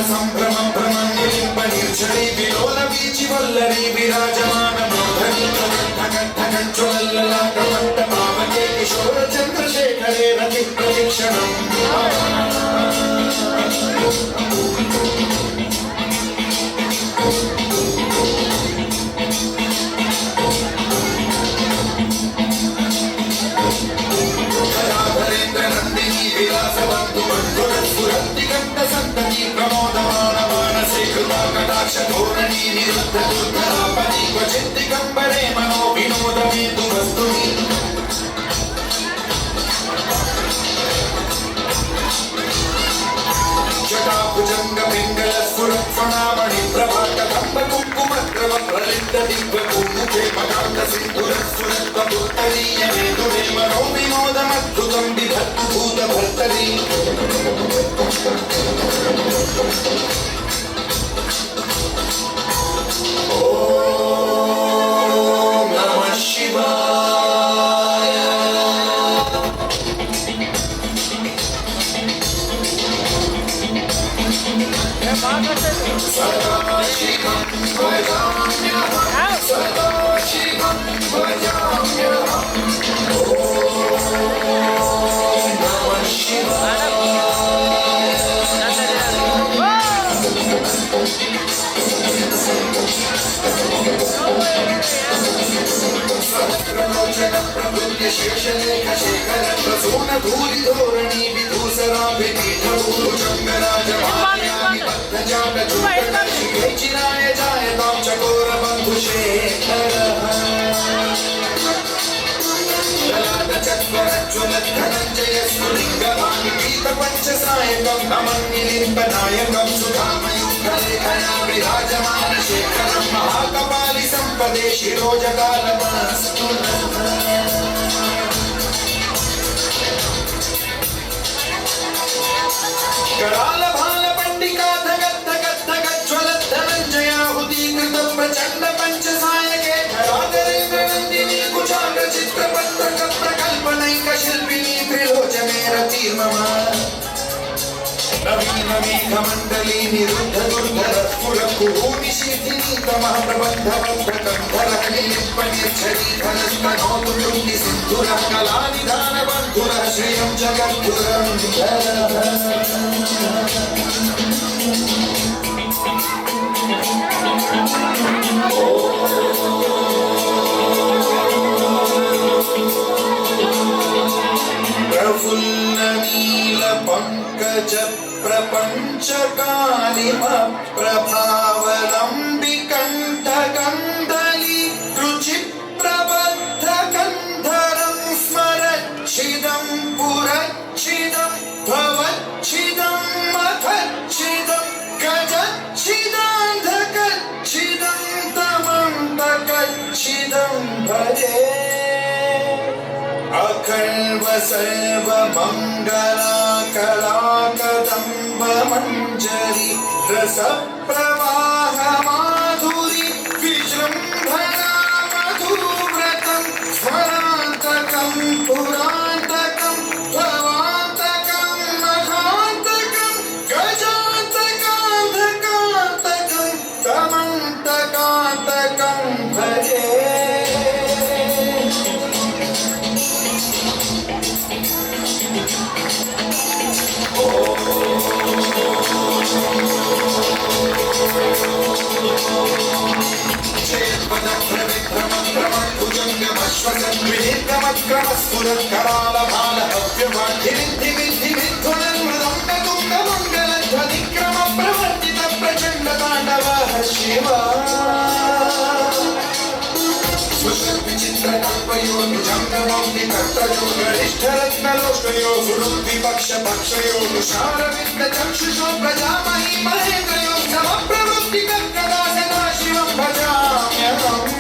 సంభ్రమం భ్రమణి విలోల వీచి వల్లరి విరాజమాన పావకే కిశోర చంద్రశేఖరే రతి ప్రతిక్షణం ధోరణి నిరుద్ధ దుర్ధరాపతి క్వచిత్ దిగంబరే మనో వినోదమేతు వస్తుని జటాభుజంగ పింగళ స్ఫురత్ఫణామణి ప్రభాత కంబ కుంకుమ ద్రవ ప్రలిప్త దివ్య కుంకుమే పదార్థ సింధుర స్ఫురత్వ భూతరీయ మేధురే మనో వినోదమద్భుతం విధత్తు భూత భర్తరీ శేషలేఖ శేఖర ప్రసూన ధూళి ధోరణి విదూసరాభిరాజమాన్యామి బద్ధజాత చిరాయ జాయతాం చకోర బంధు శేఖర ధనంజయ స్ఫులింగమాని గీత పంచసాయకం నమన్నిలింపనాయకం సుధామయుక్తలేఖయా విరాజమాన శేఖరం మహాకపాలి సంపదే శిరోజకాలమస్తు కరాల భాల పండికా ధగత్ ధగత్ ధగత్ జ్వలత్ ధనంజయాహుతీకృత ప్రచండ పంచసాయకే ధరాధరేంద్ర నందిని కుచాగ్ర చిత్రపత్రక ప్రకల్పనైక శిల్పిని త్రిలోచనే రతిర్మమ నవీన మేఘమండలి నిరుద్ధ దుర్ధర స్ఫుర కుహూని శిథిని తమః ప్రబంధవంతకం ధరకలిలిప్పనిర్ఛరీ ధనస్తనోతులుండి సింధుర కళానిధాన బంధుర శ్రేయం జగద్గురం ప్రఫుల్ల నీల పంకజ ప్రపంచకాలిమ ప్రభావలంబి కంఠ కందలి రుచి ప్రబద్ధ కంధరం స్మరచ్చిదం పురచ్చిదం భవచ్చిదం మథచ్చిదం గజచ్చిదాంధకచ్చిదం తమంతకచ్చిదం భజే అఖల్వ సర్వ మంగళా కళాకదంబ మంజరి రస ప్రవాహ మాధురి విజృంభణా మధువ్రతం స్మరాంతకం పురాంతకం భవాంతకం మహాంతకం గజాంతకాంతకాంతకం తమంతకాంతకం భజే శివ कर्तयो गरिष्ठरत्नलोष्टयो सुहृद्विपक्षपक्षयो तुषारविन्दचक्षुषो प्रजामही महेन्द्रयो समप्रवृत्तिकर्कदा सदा शिवं भजाम्यहम्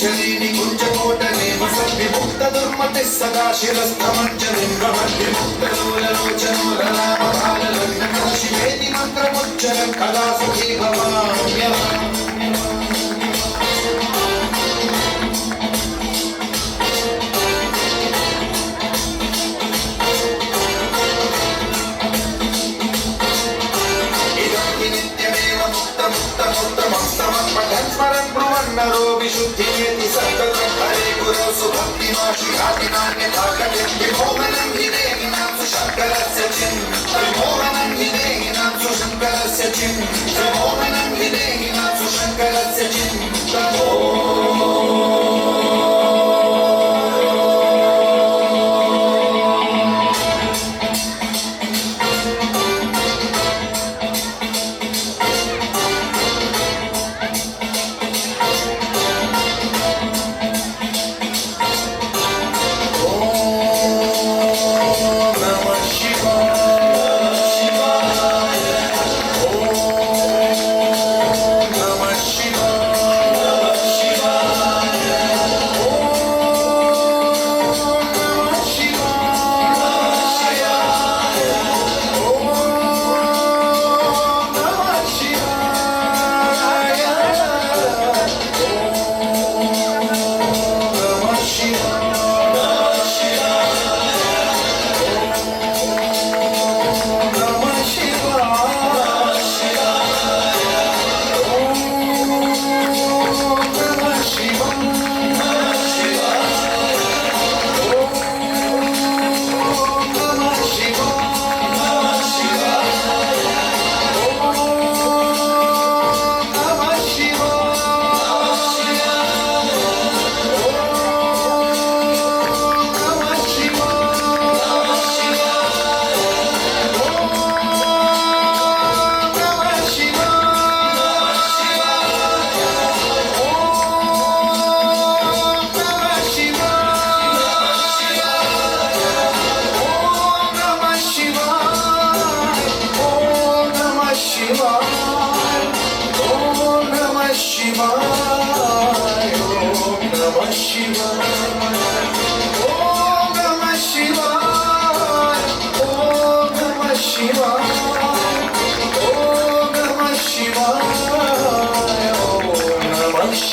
जलीनि कुञ्जकोटने वसद्विमुक्तदुर्मतिः सदा शिरस्थमञ्जलिं भवद्विमुक्तलोललोचनो ललामभाललग्नकः शिवेति मन्त्रमुच्चरन् कदा सुखी भवाम्यहम् पठन् स्मरन् ब्रुवन्नरो विशुद्धिमेति सद्गतं हरे गुरो सुभक्तिमाशिघातिनान्यथा कटिं विमोहनं हि देहिनां सुशङ्करस्य चिन् विमोहनं हि देहिनां सुशङ्करस्य चिन् विमोहनं हि देहिनां सुशङ्करस्य चिन्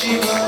Shiva